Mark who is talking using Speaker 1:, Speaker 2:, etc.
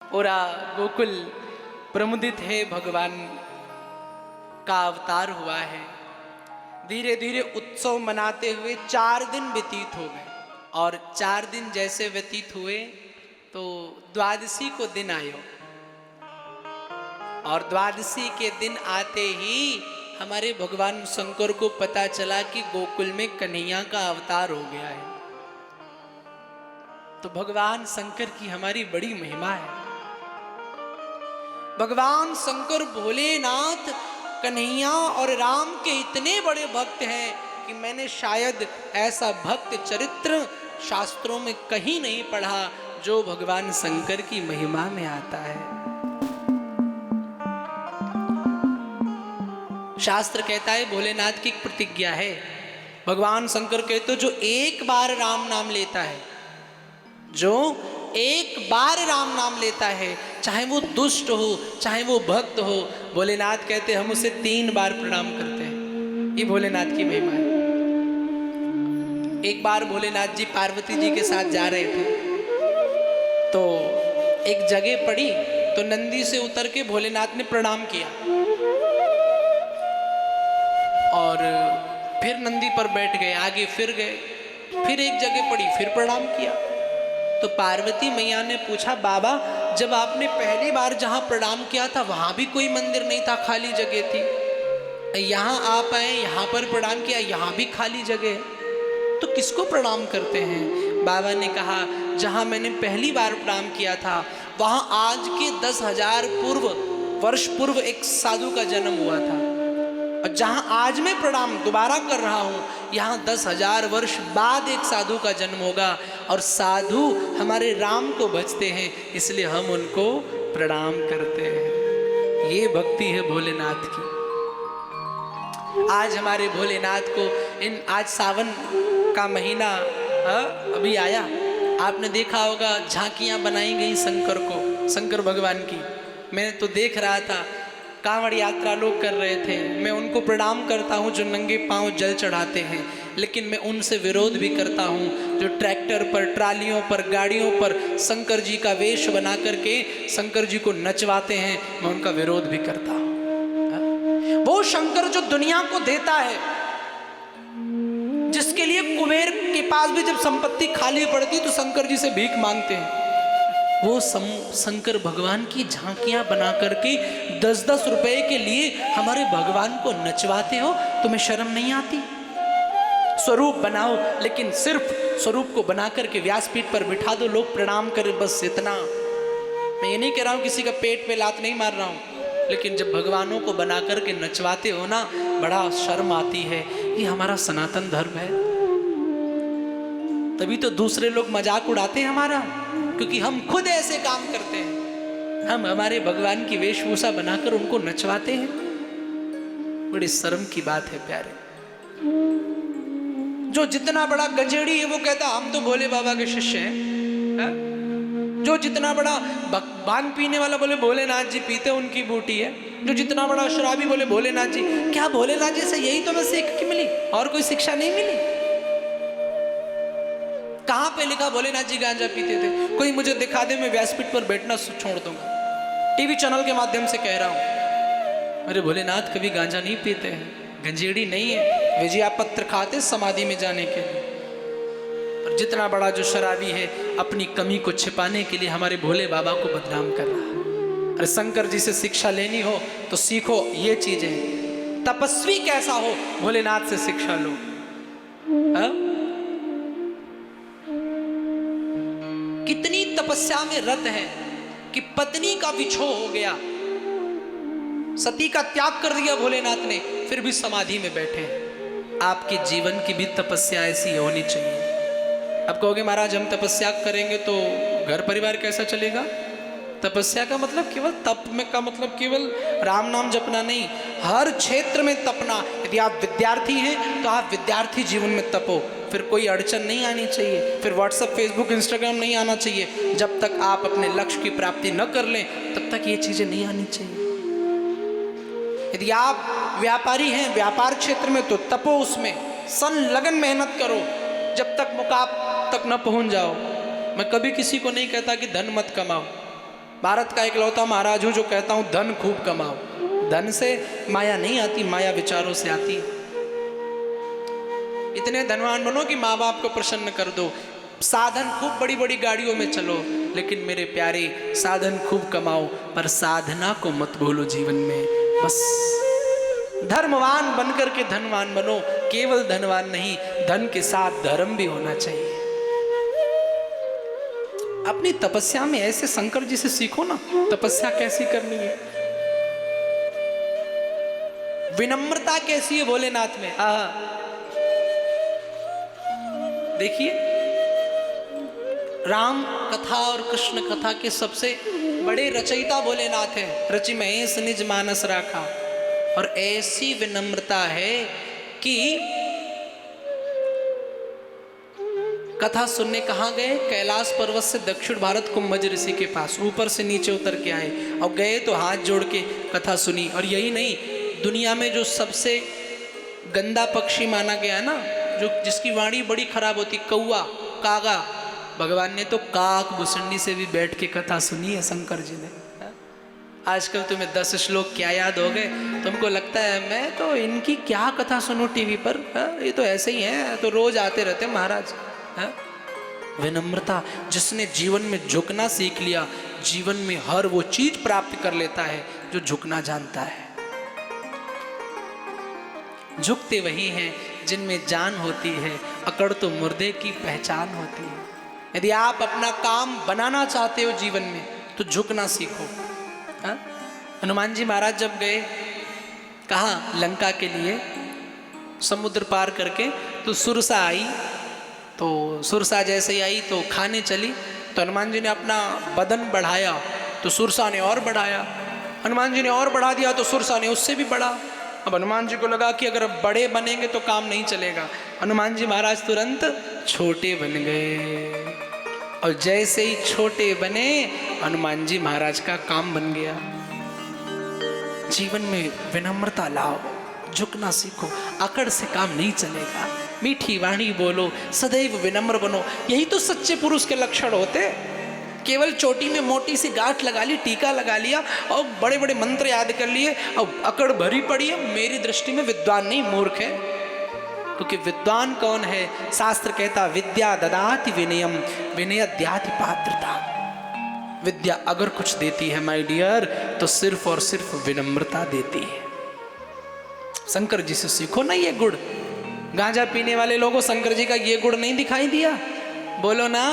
Speaker 1: पूरा गोकुल प्रमुदित है, भगवान का अवतार हुआ है। धीरे धीरे उत्सव मनाते हुए 4 दिन व्यतीत हो गए और 4 दिन जैसे व्यतीत हुए तो द्वादशी को दिन आयो और द्वादशी के दिन आते ही हमारे भगवान शंकर को पता चला कि गोकुल में कन्हैया का अवतार हो गया है। तो भगवान शंकर की हमारी बड़ी महिमा है। भगवान शंकर भोलेनाथ कन्हैया और राम के इतने बड़े भक्त हैं कि मैंने शायद ऐसा भक्त चरित्र शास्त्रों में कहीं नहीं पढ़ा जो भगवान शंकर की महिमा में आता है। शास्त्र कहता है, भोलेनाथ की एक प्रतिज्ञा है। भगवान शंकर कहते जो एक बार राम नाम लेता है, जो एक बार राम नाम लेता है, चाहे वो दुष्ट हो चाहे वो भक्त हो, भोलेनाथ कहते हम उसे 3 बार प्रणाम करते हैं। ये भोलेनाथ की महिमा है। एक बार भोलेनाथ जी पार्वती जी के साथ जा रहे थे तो एक जगह पड़ी तो नंदी से उतर के भोलेनाथ ने प्रणाम किया और फिर नंदी पर बैठ गए, आगे फिर गए, फिर एक जगह पड़ी फिर प्रणाम किया। तो पार्वती मैया ने पूछा, बाबा जब आपने पहली बार जहाँ प्रणाम किया था वहाँ भी कोई मंदिर नहीं था, खाली जगह थी, यहाँ आप आए यहाँ पर प्रणाम किया, यहाँ भी खाली जगह है, तो किसको प्रणाम करते हैं? बाबा ने कहा, जहाँ मैंने पहली बार प्रणाम किया था वहाँ आज के 10,000 वर्ष पूर्व एक साधु का जन्म हुआ था, और जहाँ आज मैं प्रणाम दोबारा कर रहा हूँ यहाँ 10,000 वर्ष बाद एक साधु का जन्म होगा, और साधु हमारे राम को भजते हैं इसलिए हम उनको प्रणाम करते हैं। ये भक्ति है भोलेनाथ की। आज हमारे भोलेनाथ को आज सावन का महीना अभी आया, आपने देखा होगा झांकियाँ बनाई गई शंकर भगवान की। मैं तो देख रहा था, कांवड़ यात्रा लोग कर रहे थे, मैं उनको प्रणाम करता हूँ जो नंगे पांव जल चढ़ाते हैं, लेकिन मैं उनसे विरोध भी करता हूँ जो ट्रैक्टर पर, ट्रालियों पर, गाड़ियों पर शंकर जी का वेश बना करके शंकर जी को नचवाते हैं, मैं उनका विरोध भी करता हूँ। वो शंकर जो दुनिया को देता है, जिसके लिए कुबेर के पास भी जब संपत्ति खाली पड़ती तो शंकर जी से भीख मांगते हैं, वो शंकर भगवान की झांकियां बना करके 10-10 रुपए के लिए हमारे भगवान को नचवाते हो, तुम्हें शर्म नहीं आती? स्वरूप बनाओ, लेकिन सिर्फ स्वरूप को बना करके व्यासपीठ पर बिठा दो, लोग प्रणाम करें, बस इतना। मैं ये नहीं कह रहा हूँ, किसी का पेट पे लात नहीं मार रहा हूँ, लेकिन जब भगवानों को बना करके नचवाते हो ना, बड़ा शर्म आती है। ये हमारा सनातन धर्म है, तभी तो दूसरे लोग मजाक उड़ाते हैं हमारा, क्योंकि हम खुद ऐसे काम करते हैं। हम हमारे भगवान की वेशभूषा बनाकर उनको नचवाते हैं, बड़ी शर्म की बात है प्यारे। जो जितना बड़ा गंजेड़ी है वो कहता हम तो भोले बाबा के शिष्य हैं। जो जितना बड़ा भांग पीने वाला बोले भोलेनाथ जी पीते उनकी बूटी है। जो जितना बड़ा शराबी बोले भोलेनाथ जी। क्या भोलेनाथ जी से यही तो बस सीख मिली, और कोई शिक्षा नहीं मिली? कहाँ पे लिखा भोलेनाथ जी गांजा पीते थे? कोई मुझे दिखा दे, मैं व्यासपीठ पर बैठना छोड़ दूंगा। टीवी चैनल के माध्यम से कह रहा हूँ, अरे भोलेनाथ कभी गांजा नहीं पीते हैं, गंजेड़ी नहीं है, विजया पत्र खाते समाधि में जाने के लिए। और जितना बड़ा जो शराबी है अपनी कमी को छिपाने के लिए हमारे भोले बाबा को बदनाम कर रहा है। अरे शंकर जी से शिक्षा लेनी हो तो सीखो ये चीजें। तपस्वी कैसा हो, भोलेनाथ से शिक्षा लो। कितनी तपस्या में रत है कि पत्नी का विछोह हो गया, सती का त्याग कर दिया भोलेनाथ ने, फिर भी समाधि में बैठे हैं। आपके जीवन की भी तपस्या ऐसी होनी चाहिए। अब कहोगे महाराज हम तपस्या करेंगे तो घर परिवार कैसा चलेगा? तपस्या का मतलब केवल तप में का मतलब केवल राम नाम जपना नहीं, हर क्षेत्र में तपना। यदि आप विद्यार्थी हैं तो आप विद्यार्थी जीवन में तपो, फिर कोई अड़चन नहीं आनी चाहिए, फिर व्हाट्सएप, फेसबुक, इंस्टाग्राम नहीं आना चाहिए। जब तक आप अपने लक्ष्य की प्राप्ति न कर लें तब तक ये चीजें नहीं आनी चाहिए। यदि आप व्यापारी हैं, व्यापार क्षेत्र में, तो तपो, उसमें संलग्न मेहनत करो जब तक मुकाम तक न पहुंच जाओ। मैं कभी किसी को नहीं कहता कि धन मत कमाओ, भारत का इकलौता महाराज हूँ जो कहता हूँ धन खूब कमाओ। धन से माया नहीं आती, माया विचारों से आती है। इतने धनवान बनो कि माँ बाप को प्रसन्न कर दो, साधन खूब बड़ी बड़ी गाड़ियों में चलो, लेकिन मेरे प्यारे साधन खूब कमाओ पर साधना को मत भूलो जीवन में। बस धर्मवान बनकर के धनवान बनो, केवल धनवान नहीं, धन के साथ धर्म भी होना चाहिए। अपनी तपस्या में ऐसे शंकर जी से सीखो ना, तपस्या कैसी करनी है, विनम्रता कैसी है भोलेनाथ में। देखिए राम कथा और कृष्ण कथा के सबसे बड़े रचयिता भोलेनाथ है। रचि महेश निज मानस राखा, और ऐसी विनम्रता है कि कथा सुनने कहाँ गए, कैलाश पर्वत से दक्षिण भारत कुंभज ऋषि के पास, ऊपर से नीचे उतर के आए और गए तो हाथ जोड़ के कथा सुनी। और यही नहीं, दुनिया में जो सबसे गंदा पक्षी माना गया ना, जो जिसकी वाणी बड़ी खराब होती, कौवा, कागा, भगवान ने तो काक भुसंडी से भी बैठ के कथा सुनी है शंकर जी ने। आजकल तुम्हें 10 श्लोक क्या याद हो गए, तुमको लगता है मैं तो इनकी क्या कथा सुनूं टीवी पर, ये तो ऐसे ही है, तो रोज आते रहते महाराज। विनम्रता, जिसने जीवन में झुकना सीख लिया, जीवन में हर वो चीज प्राप्त कर लेता है जो झुकना जानता है। झुकते वही हैं जिनमें जान होती है, अकड़ तो मुर्दे की पहचान होती है। यदि आप अपना काम बनाना चाहते हो जीवन में तो झुकना सीखो। हनुमान जी महाराज जब गए कहाँ, लंका के लिए, समुद्र पार करके, तो सुरसा आई, तो सुरसा जैसे ही आई तो खाने चली, तो हनुमान जी ने अपना बदन बढ़ाया तो सुरसा ने और बढ़ाया, हनुमान जी ने और बढ़ा दिया तो सुरसा ने उससे भी बढ़ा। अब हनुमान जी को लगा कि अगर अब बड़े बनेंगे तो काम नहीं चलेगा, हनुमान जी महाराज तुरंत छोटे बन गए, और जैसे ही छोटे बने हनुमान जी महाराज का काम बन गया। जीवन में विनम्रता लाओ, झुकना सीखो, अकड़ से काम नहीं चलेगा। मीठी वाणी बोलो, सदैव विनम्र बनो, यही तो सच्चे पुरुष के लक्षण होते। केवल चोटी में मोटी सी गांठ लगा ली, टीका लगा लिया और बड़े बड़े मंत्र याद कर लिए और अकड़ भरी पड़ी है, मेरी दृष्टि में विद्वान नहीं, मूर्ख है। क्योंकि विद्वान कौन है, शास्त्र कहता विद्या ददाति विनयम विनयद्याति पात्रता। विद्या अगर कुछ देती है माय डियर तो सिर्फ और सिर्फ विनम्रता देती है। शंकर जी से सीखो ना ये गुण। गांजा पीने वाले लोगों शंकर जी का ये गुण नहीं दिखाई दिया? बोलो ना।